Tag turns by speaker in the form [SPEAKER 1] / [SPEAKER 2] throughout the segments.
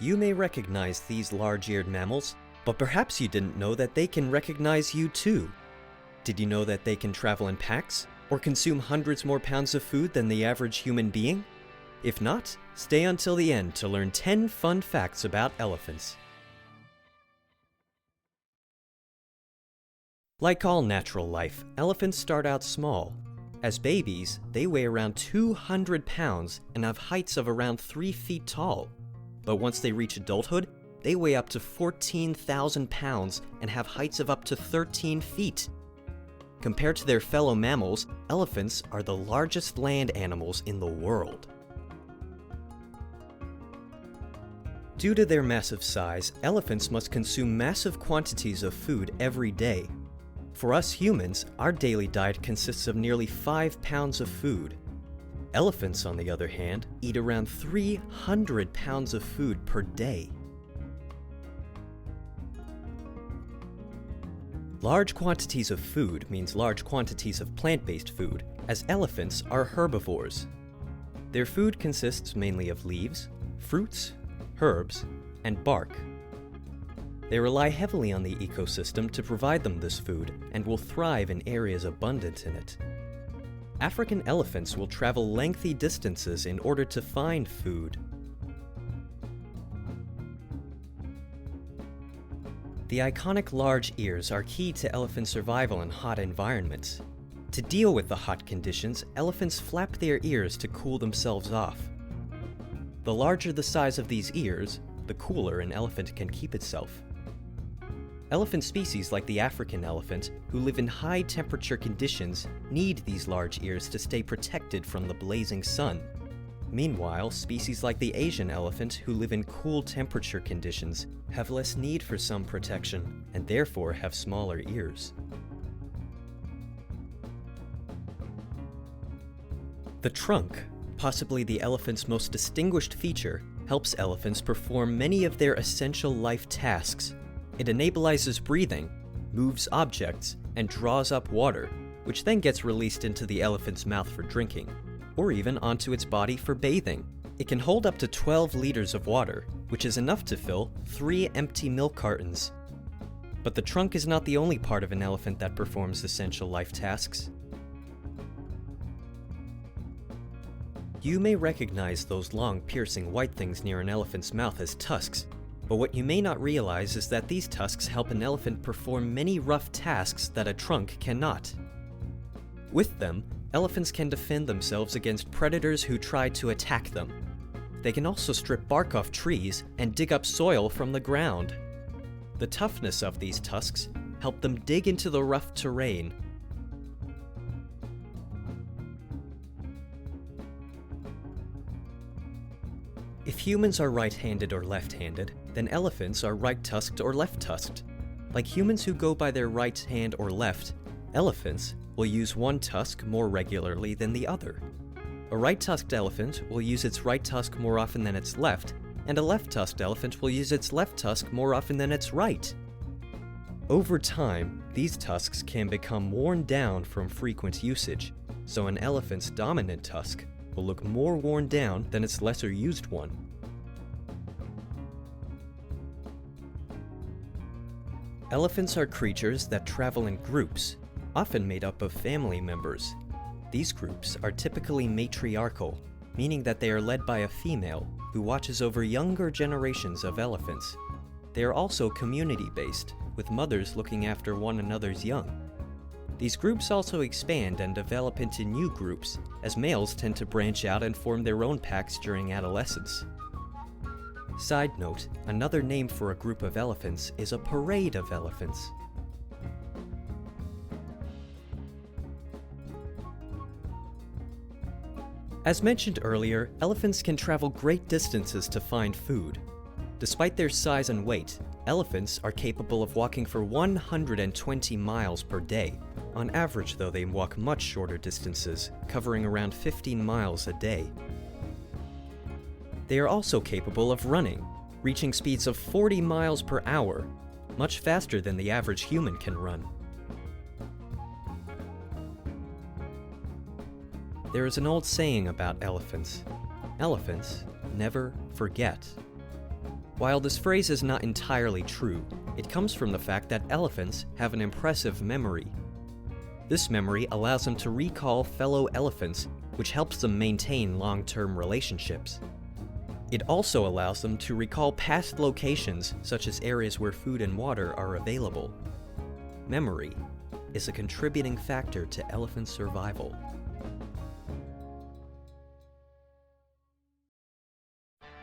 [SPEAKER 1] You may recognize these large-eared mammals, but perhaps you didn't know that they can recognize you too. Did you know that they can travel in packs, or consume hundreds more pounds of food than the average human being? If not, stay until the end to learn 10 fun facts about elephants. Like all natural life, elephants start out small. As babies, they weigh around 200 pounds and have heights of around 3 feet tall. But once they reach adulthood, they weigh up to 14,000 pounds and have heights of up to 13 feet. Compared to their fellow mammals, elephants are the largest land animals in the world. Due to their massive size, elephants must consume massive quantities of food every day. For us humans, our daily diet consists of nearly 5 pounds of food. Elephants, on the other hand, eat around 300 pounds of food per day. Large quantities of food means large quantities of plant-based food, as elephants are herbivores. Their food consists mainly of leaves, fruits, herbs, and bark. They rely heavily on the ecosystem to provide them this food and will thrive in areas abundant in it. African elephants will travel lengthy distances in order to find food. The iconic large ears are key to elephant survival in hot environments. To deal with the hot conditions, elephants flap their ears to cool themselves off. The larger the size of these ears, the cooler an elephant can keep itself. Elephant species like the African elephant, who live in high temperature conditions, need these large ears to stay protected from the blazing sun. Meanwhile, species like the Asian elephant, who live in cool temperature conditions, have less need for sun protection, and therefore have smaller ears. The trunk, possibly the elephant's most distinguished feature, helps elephants perform many of their essential life tasks. It enablizes breathing, moves objects, and draws up water, which then gets released into the elephant's mouth for drinking, or even onto its body for bathing. It can hold up to 12 liters of water, which is enough to fill 3 empty milk cartons. But the trunk is not the only part of an elephant that performs essential life tasks. You may recognize those long, piercing white things near an elephant's mouth as tusks, but what you may not realize is that these tusks help an elephant perform many rough tasks that a trunk cannot. With them, elephants can defend themselves against predators who try to attack them. They can also strip bark off trees and dig up soil from the ground. The toughness of these tusks help them dig into the rough terrain. If humans are right-handed or left-handed, then elephants are right-tusked or left-tusked. Like humans who go by their right hand or left, elephants will use one tusk more regularly than the other. A right-tusked elephant will use its right tusk more often than its left, and a left-tusked elephant will use its left tusk more often than its right. Over time, these tusks can become worn down from frequent usage, so an elephant's dominant tusk will look more worn down than its lesser used one. Elephants are creatures that travel in groups, often made up of family members. These groups are typically matriarchal, meaning that they are led by a female who watches over younger generations of elephants. They are also community-based, with mothers looking after one another's young. These groups also expand and develop into new groups, as males tend to branch out and form their own packs during adolescence. Side note, another name for a group of elephants is a parade of elephants. As mentioned earlier, elephants can travel great distances to find food. Despite their size and weight, elephants are capable of walking for 120 miles per day. On average, though, they walk much shorter distances, covering around 15 miles a day. They are also capable of running, reaching speeds of 40 miles per hour, much faster than the average human can run. There is an old saying about elephants: elephants never forget. While this phrase is not entirely true, it comes from the fact that elephants have an impressive memory. This memory allows them to recall fellow elephants, which helps them maintain long-term relationships. It also allows them to recall past locations, such as areas where food and water are available. Memory is a contributing factor to elephant survival.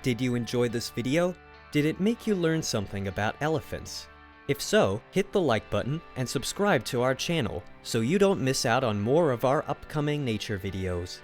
[SPEAKER 1] Did you enjoy this video? Did it make you learn something about elephants? If so, hit the like button and subscribe to our channel so you don't miss out on more of our upcoming nature videos.